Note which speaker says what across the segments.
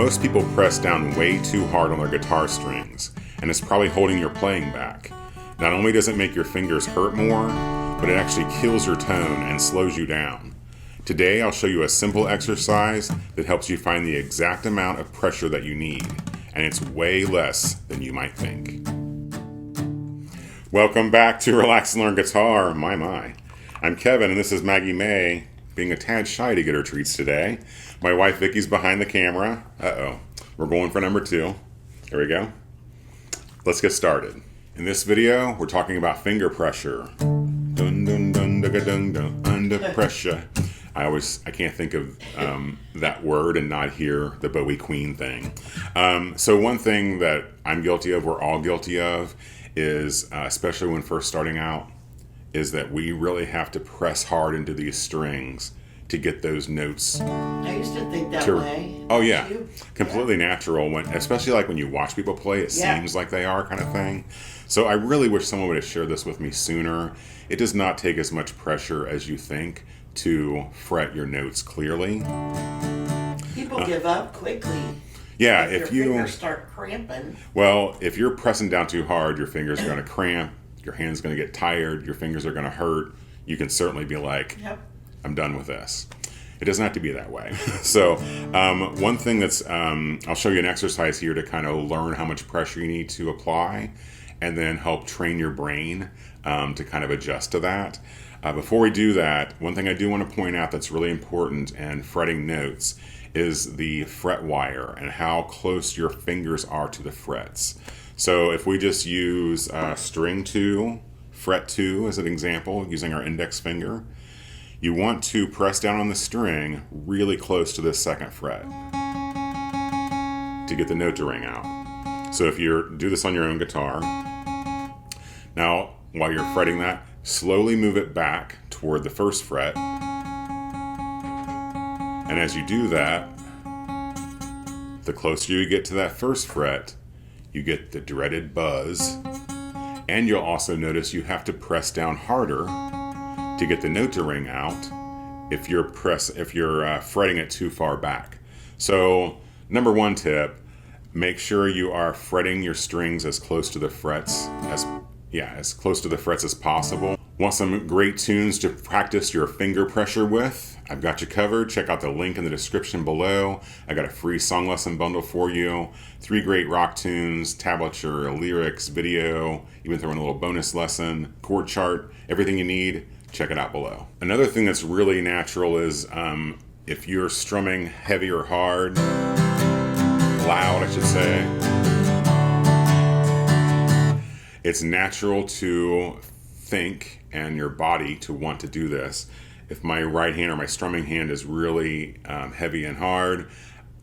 Speaker 1: Most people press down way too hard on their guitar strings, and it's probably holding your playing back. Not only does it make your fingers hurt more, but it actually kills your tone and slows you down. Today I'll show you a simple exercise that helps you find the exact amount of pressure that you need, and it's way less than you might think. Welcome back to Relax and Learn Guitar, my. I'm Kevin and this is Maggie May, being a tad shy to get her treats today. My wife Vicky's behind the camera. We're going for number 2. There we go. Let's get started. In this video, we're talking about finger pressure. Dun dun dun dun dun dun under pressure. I can't think of that word and not hear the Bowie Queen thing. So one thing that I'm guilty of, we're all guilty of, is especially when first starting out, is that we really have to press hard into these strings to get those notes.
Speaker 2: I used to think that way.
Speaker 1: Oh yeah, completely natural. Especially like when you watch people play, it seems like they are kind of thing. So I really wish someone would have shared this with me sooner. It does not take as much pressure as you think to fret your notes clearly.
Speaker 2: People give up quickly.
Speaker 1: Yeah,
Speaker 2: if your fingers start cramping.
Speaker 1: Well, if you're pressing down too hard, your fingers are going to cramp, your hand's going to get tired, your fingers are going to hurt. You can certainly be like, I'm done with this. It doesn't have to be that way. So one thing that's, I'll show you an exercise here to kind of learn how much pressure you need to apply and then help train your brain to kind of adjust to that. Before we do that, one thing I do want to point out that's really important in fretting notes is the fret wire and how close your fingers are to the frets. So if we just use string 2, fret 2 as an example, using our index finger, you want to press down on the string really close to the 2nd fret to get the note to ring out. So if you do this on your own guitar, now while you're fretting that, slowly move it back toward the 1st fret. And as you do that, the closer you get to that 1st fret, you get the dreaded buzz. And you'll also notice you have to press down harder to get the note to ring out if you're fretting it too far back. So number 1 tip, make sure you are fretting your strings as close to the frets as close to the frets as possible. Want some great tunes to practice your finger pressure with? I've got you covered. Check out the link in the description below. I got a free song lesson bundle for you. 3 great rock tunes, tablature, lyrics, video, even throw in a little bonus lesson, chord chart, everything you need. Check it out below. Another thing that's really natural is if you're strumming heavy or hard, loud I should say, it's natural to think and your body to want to do this. If my right hand or my strumming hand is really heavy and hard,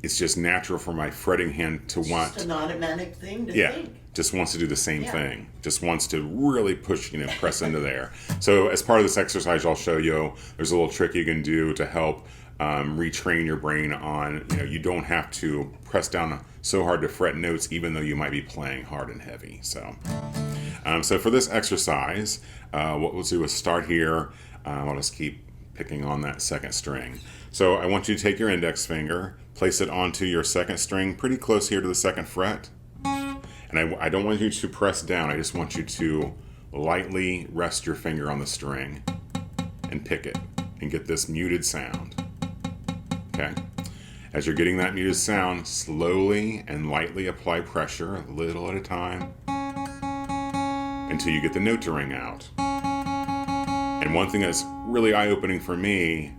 Speaker 1: it's just natural for my fretting hand to want...
Speaker 2: It's an automatic thing to think.
Speaker 1: Just wants to do the same thing. Just wants to really push, press into there. So as part of this exercise, I'll show you, there's a little trick you can do to help retrain your brain on, you don't have to press down so hard to fret notes, even though you might be playing hard and heavy. So for this exercise, what we'll do is start here. I'll just keep picking on that 2nd string. So I want you to take your index finger, place it onto your 2nd string, pretty close here to the 2nd fret. And I don't want you to press down, I just want you to lightly rest your finger on the string and pick it and get this muted sound. Okay? As you're getting that muted sound, slowly and lightly apply pressure, a little at a time, until you get the note to ring out. And one thing that's really eye-opening for me,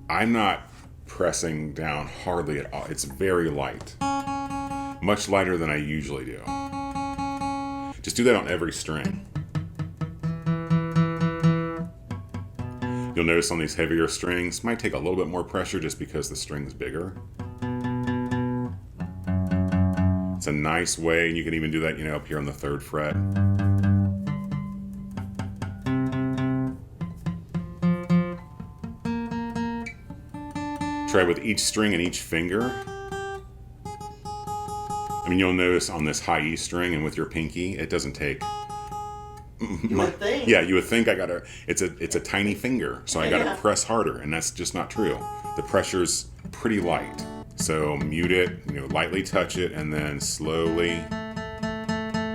Speaker 1: I'm not pressing down hardly at all. It's very light. Much lighter than I usually do. Just do that on every string. You'll notice on these heavier strings, might take a little bit more pressure just because the string's bigger. It's a nice way, and you can even do that, up here on the 3rd fret. Try with each string and each finger. You'll notice on this high E string and with your pinky, it doesn't take.
Speaker 2: You would think.
Speaker 1: Yeah, you would think it's a tiny finger, so I gotta press harder, and that's just not true. The pressure's pretty light. So mute it, lightly touch it, and then slowly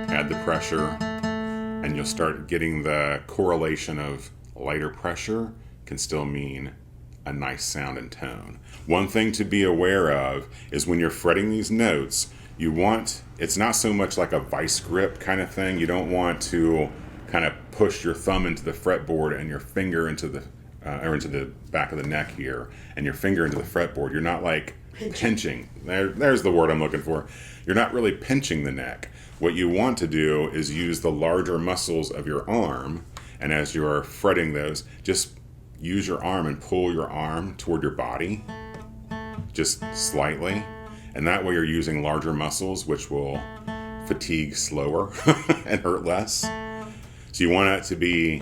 Speaker 1: add the pressure, and you'll start getting the correlation of lighter pressure can still mean a nice sound and tone. One thing to be aware of is when you're fretting these notes, it's not so much like a vice grip kind of thing. You don't want to kind of push your thumb into the fretboard and your finger into the back of the neck here, and your finger into the fretboard. You're not like pinching. There's the word I'm looking for. You're not really pinching the neck. What you want to do is use the larger muscles of your arm, and as you're fretting those, just use your arm and pull your arm toward your body, just slightly, and that way you're using larger muscles, which will fatigue slower and hurt less. So you want it to be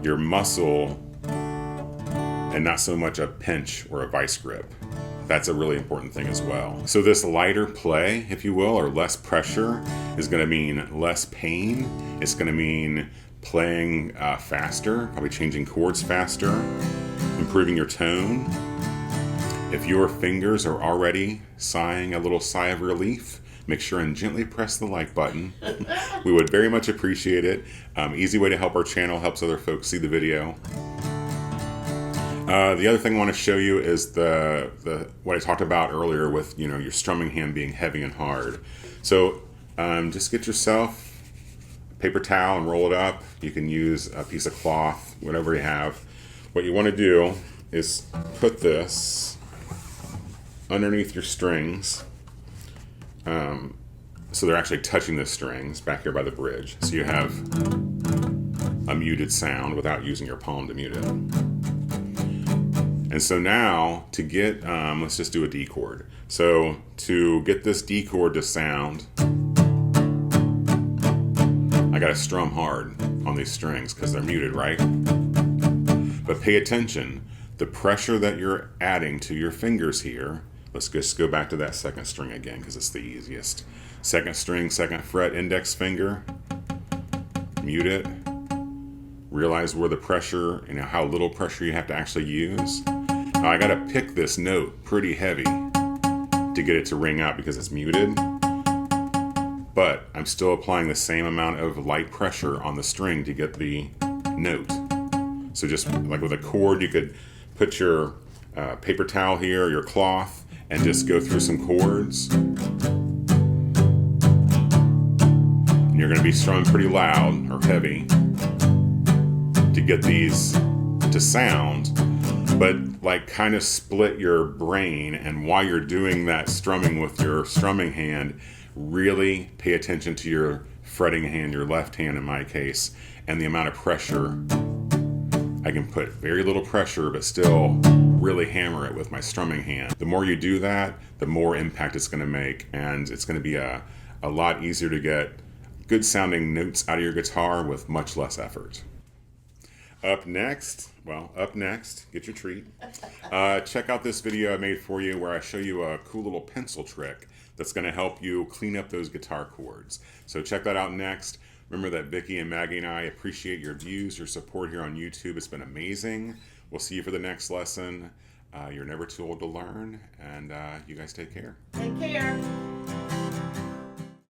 Speaker 1: your muscle and not so much a pinch or a vice grip. That's a really important thing as well. So this lighter play, if you will, or less pressure, is going to mean less pain. It's going to mean playing faster, probably changing chords faster, improving your tone. If your fingers are already sighing a little sigh of relief, make sure and gently press the like button. We would very much appreciate it. Easy way to help our channel, helps other folks see the video. The other thing I want to show you is what I talked about earlier with your strumming hand being heavy and hard. So just get yourself a paper towel and roll it up. You can use a piece of cloth, whatever you have. What you want to do is put this underneath your strings, so they're actually touching the strings back here by the bridge. So you have a muted sound without using your palm to mute it. And so now to get, let's just do a D chord. So to get this D chord to sound, I gotta strum hard on these strings because they're muted, right? But pay attention, the pressure that you're adding to your fingers here, let's just go back to that second string again because it's the easiest. Second string, second fret, index finger, mute it. Realize where the pressure, how little pressure you have to actually use. Now I gotta pick this note pretty heavy to get it to ring out because it's muted, but I'm still applying the same amount of light pressure on the string to get the note. So just like with a chord, you could put your paper towel here, or your cloth, and just go through some chords. And you're gonna be strumming pretty loud or heavy to get these to sound, but like kind of split your brain, and while you're doing that strumming with your strumming hand, really pay attention to your fretting hand, your left hand in my case, and the amount of pressure. I can put very little pressure but still really hammer it with my strumming hand. The more you do that, the more impact it's going to make, and it's going to be a lot easier to get good sounding notes out of your guitar with much less effort. Up next, get your treat. Check out this video I made for you where I show you a cool little pencil trick that's going to help you clean up those guitar chords. So check that out next. Remember that Vicki and Maggie and I appreciate your views, your support here on YouTube. It's been amazing. We'll see you for the next lesson. You're never too old to learn, and you guys take care.
Speaker 2: Take care.